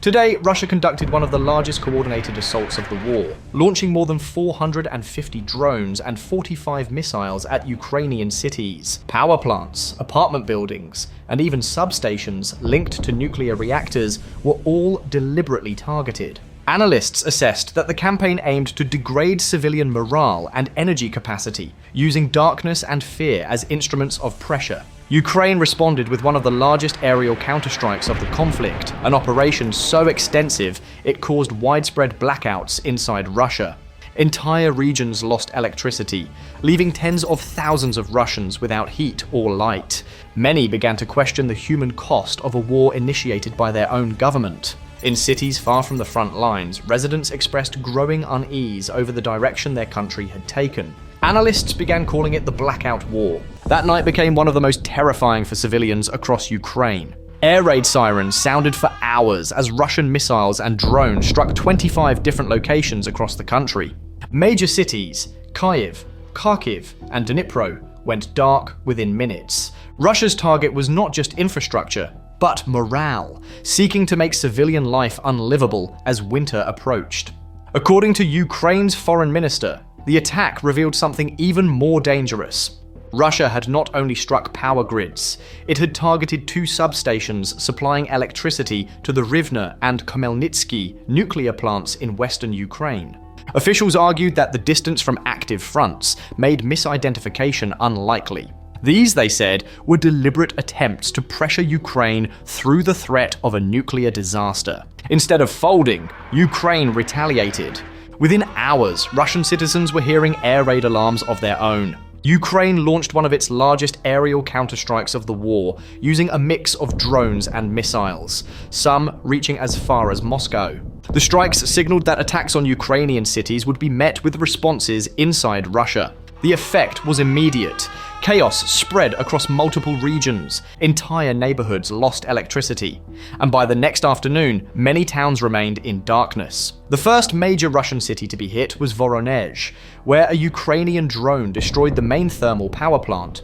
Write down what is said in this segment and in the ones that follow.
Today, Russia conducted one of the largest coordinated assaults of the war, launching more than 450 drones and 45 missiles at Ukrainian cities, power plants, apartment buildings, and even substations linked to nuclear reactors were all deliberately targeted. Analysts assessed that the campaign aimed to degrade civilian morale and energy capacity, using darkness and fear as instruments of pressure. Ukraine responded with one of the largest aerial counterstrikes of the conflict, an operation so extensive it caused widespread blackouts inside Russia. Entire regions lost electricity, leaving tens of thousands of Russians without heat or light. Many began to question the human cost of a war initiated by their own government. In cities far from the front lines, residents expressed growing unease over the direction their country had taken. Analysts began calling it the Blackout War. That night became one of the most terrifying for civilians across Ukraine. Air raid sirens sounded for hours as Russian missiles and drones struck 25 different locations across the country. Major cities, Kyiv, Kharkiv, and Dnipro, went dark within minutes. Russia's target was not just infrastructure, but morale, seeking to make civilian life unlivable as winter approached. According to Ukraine's foreign minister, the attack revealed something even more dangerous. Russia had not only struck power grids, it had targeted two substations supplying electricity to the Rivne and Khmelnytsky nuclear plants in western Ukraine. Officials argued that the distance from active fronts made misidentification unlikely. These, they said, were deliberate attempts to pressure Ukraine through the threat of a nuclear disaster. Instead of folding, Ukraine retaliated. Within hours, Russian citizens were hearing air raid alarms of their own. Ukraine launched one of its largest aerial counterstrikes of the war, using a mix of drones and missiles, some reaching as far as Moscow. The strikes signaled that attacks on Ukrainian cities would be met with responses inside Russia. The effect was immediate. Chaos spread across multiple regions. Entire neighborhoods lost electricity. And by the next afternoon, many towns remained in darkness. The first major Russian city to be hit was Voronezh, where a Ukrainian drone destroyed the main thermal power plant.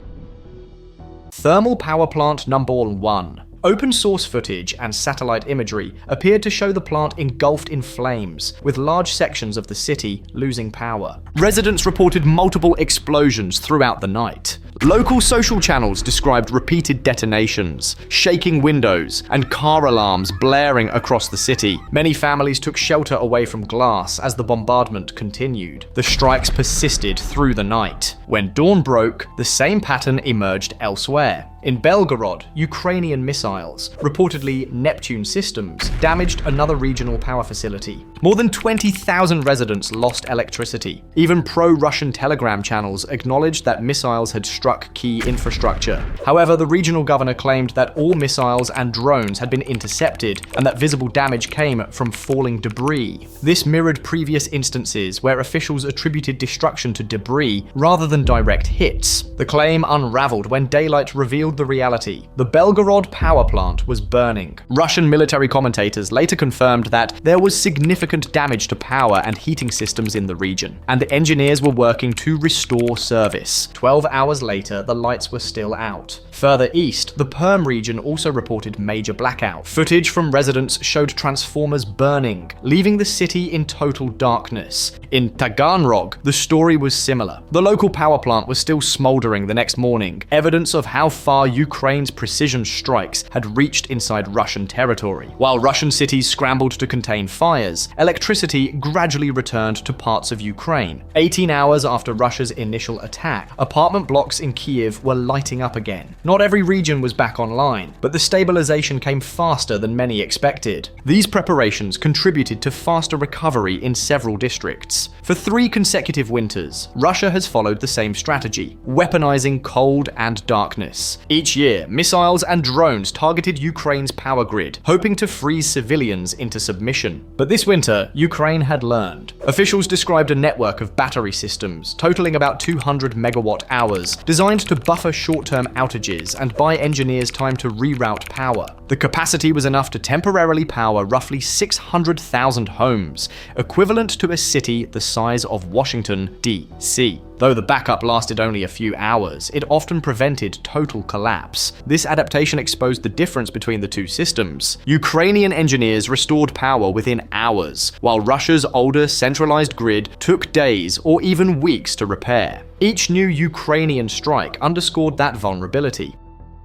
Thermal power plant number 1. Open source footage and satellite imagery appeared to show the plant engulfed in flames, with large sections of the city losing power. Residents reported multiple explosions throughout the night. Local social channels described repeated detonations, shaking windows, and car alarms blaring across the city. Many families took shelter away from glass as the bombardment continued. The strikes persisted through the night. When dawn broke, the same pattern emerged elsewhere. In Belgorod, Ukrainian missiles, reportedly Neptune systems, damaged another regional power facility. More than 20,000 residents lost electricity. Even pro-Russian telegram channels acknowledged that missiles had struck key infrastructure. However, the regional governor claimed that all missiles and drones had been intercepted and that visible damage came from falling debris. This mirrored previous instances where officials attributed destruction to debris rather than direct hits. The claim unraveled when daylight revealed the reality. The Belgorod power plant was burning. Russian military commentators later confirmed that there was significant damage to power and heating systems in the region, and the engineers were working to restore service. 12 hours later, the lights were still out. Further east, the Perm region also reported major blackout. Footage from residents showed transformers burning, leaving the city in total darkness. In Taganrog, the story was similar. The local power plant was still smoldering the next morning, evidence of how far Ukraine's precision strikes had reached inside Russian territory. While Russian cities scrambled to contain fires, electricity gradually returned to parts of Ukraine. 18 hours after Russia's initial attack, apartment blocks in Kyiv were lighting up again. Not every region was back online, but the stabilization came faster than many expected. These preparations contributed to faster recovery in several districts. For 3 consecutive winters, Russia has followed the same strategy, weaponizing cold and darkness. Each year, missiles and drones targeted Ukraine's power grid, hoping to freeze civilians into submission. But this winter, Ukraine had learned. Officials described a network of battery systems, totaling about 200 megawatt hours, designed to buffer short-term outages and buy engineers time to reroute power. The capacity was enough to temporarily power roughly 600,000 homes, equivalent to a city the size of Washington, D.C. Though the backup lasted only a few hours, it often prevented total collapse. This adaptation exposed the difference between the two systems. Ukrainian engineers restored power within hours, while Russia's older centralized grid took days or even weeks to repair. Each new Ukrainian strike underscored that vulnerability.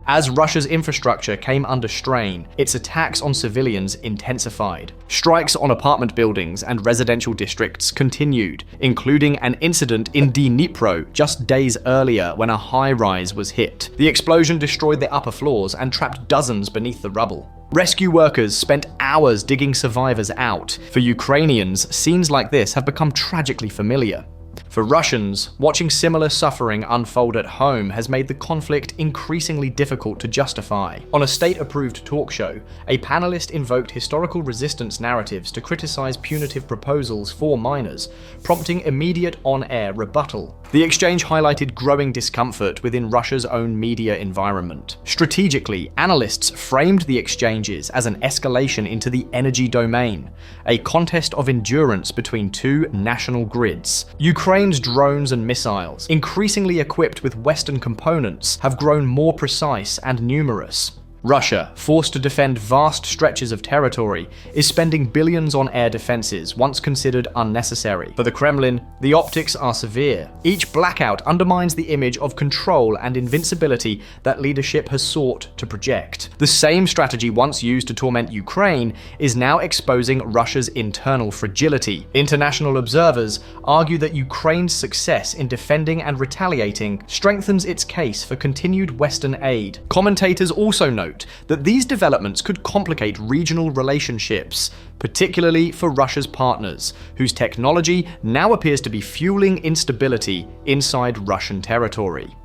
As Russia's infrastructure came under strain, its attacks on civilians intensified. Strikes on apartment buildings and residential districts continued, including an incident in Dnipro just days earlier when a high-rise was hit. The explosion destroyed the upper floors and trapped dozens beneath the rubble. Rescue workers spent hours digging survivors out. For Ukrainians, scenes like this have become tragically familiar. For Russians, watching similar suffering unfold at home has made the conflict increasingly difficult to justify. On a state-approved talk show, a panelist invoked historical resistance narratives to criticize punitive proposals for minors, prompting immediate on-air rebuttal. The exchange highlighted growing discomfort within Russia's own media environment. Strategically, analysts framed the exchanges as an escalation into the energy domain, a contest of endurance between two national grids. Ukraine's drones and missiles, increasingly equipped with Western components, have grown more precise and numerous. Russia, forced to defend vast stretches of territory, is spending billions on air defenses once considered unnecessary. For the Kremlin, the optics are severe. Each blackout undermines the image of control and invincibility that leadership has sought to project. The same strategy once used to torment Ukraine is now exposing Russia's internal fragility. International observers argue that Ukraine's success in defending and retaliating strengthens its case for continued Western aid. Commentators also note that these developments could complicate regional relationships, particularly for Russia's partners, whose technology now appears to be fueling instability inside Russian territory.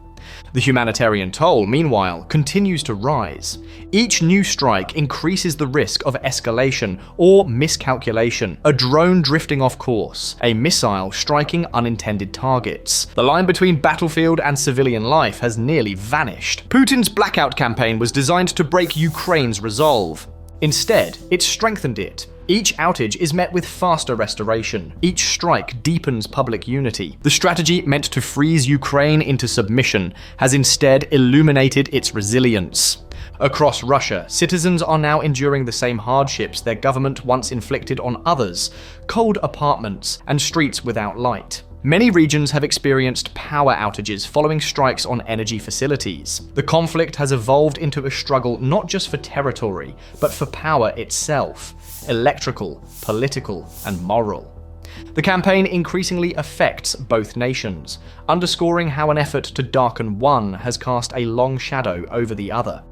The humanitarian toll, meanwhile, continues to rise. Each new strike increases the risk of escalation or miscalculation, a drone drifting off course, a missile striking unintended targets. The line between battlefield and civilian life has nearly vanished. Putin's Blackout campaign was designed to break Ukraine's resolve. Instead, it strengthened it. Each outage is met with faster restoration. Each strike deepens public unity. The strategy meant to freeze Ukraine into submission has instead illuminated its resilience. Across Russia, citizens are now enduring the same hardships their government once inflicted on others: cold apartments and streets without light. Many regions have experienced power outages following strikes on energy facilities. The conflict has evolved into a struggle not just for territory, but for power itself: electrical, political, and moral. The campaign increasingly affects both nations, underscoring how an effort to darken one has cast a long shadow over the other.